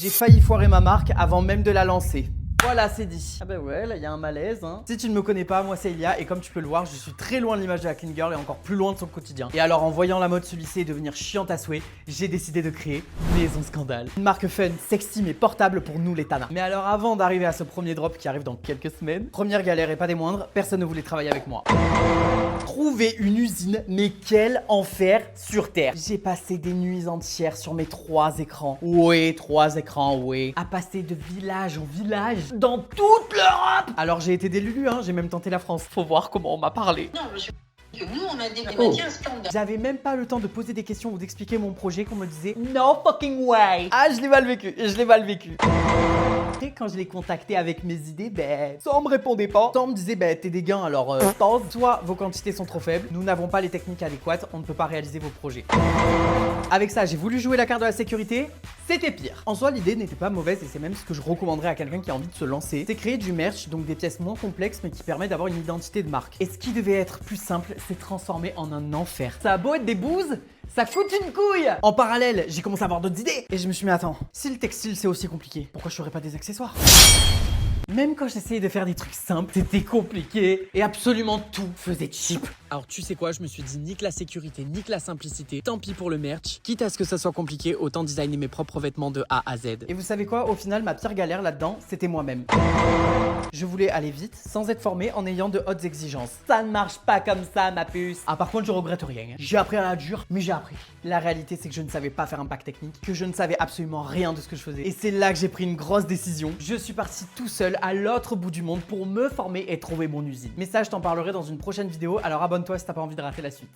J'ai failli foirer ma marque avant même de la lancer. Voilà, c'est dit. Ah bah ouais, là il y a un malaise hein. Si tu ne me connais pas, moi c'est Elia et comme tu peux le voir, je suis très loin de l'image de la clean girl et encore plus loin de son quotidien. Et alors en voyant la mode se lisser et devenir chiante à souhait, j'ai décidé de créer Maison Scandale. Une marque fun, sexy mais portable pour nous les tanas. Mais alors avant d'arriver à ce premier drop qui arrive dans quelques semaines, première galère et pas des moindres, personne ne voulait travailler avec moi. Trouver une usine, mais quel enfer sur terre. J'ai passé des nuits entières sur mes 3 écrans. Oui, 3 écrans, oui. À passer de village en village dans toute l'Europe. Alors j'ai été des Lulu, hein, j'ai même tenté la France. Faut voir comment on m'a parlé. Non, monsieur, que nous, on a des matières standards. J'avais même pas le temps de poser des questions ou d'expliquer mon projet qu'on me disait no fucking way. Ah, je l'ai mal vécu, je l'ai mal vécu. Et quand je l'ai contacté avec mes idées, soit on me répondait pas, soit on me disait t'es des gains alors pause, soit vos quantités sont trop faibles, nous n'avons pas les techniques adéquates, on ne peut pas réaliser vos projets. Avec ça, j'ai voulu jouer la carte de la sécurité, c'était pire. En soi, l'idée n'était pas mauvaise et c'est même ce que je recommanderais à quelqu'un qui a envie de se lancer. C'est créer du merch, donc des pièces moins complexes mais qui permettent d'avoir une identité de marque. Et ce qui devait être plus simple, c'est transformé en un enfer. Ça a beau être des bouses, ça coûte une couille. En parallèle, j'ai commencé à avoir d'autres idées et je me suis dit attends, si le textile c'est aussi compliqué, pourquoi je ferais pas des accessoires? Même quand j'essayais de faire des trucs simples, c'était compliqué et absolument tout faisait cheap. Alors tu sais quoi, je me suis dit nique la sécurité, nique la simplicité, tant pis pour le merch. Quitte à ce que ça soit compliqué, autant designer mes propres vêtements de A à Z. Et vous savez quoi, au final ma pire galère là-dedans, c'était moi-même. Je voulais aller vite, sans être formé, en ayant de hautes exigences. Ça ne marche pas comme ça ma puce. Ah par contre je regrette rien. J'ai appris à la dure, mais j'ai appris. La réalité c'est que je ne savais pas faire un pack technique, que je ne savais absolument rien de ce que je faisais. Et c'est là que j'ai pris une grosse décision. Je suis parti tout seul à l'autre bout du monde pour me former et trouver mon usine. Mais ça je t'en parlerai dans une prochaine vidéo, alors abonne-toi si t'as pas envie de rater la suite.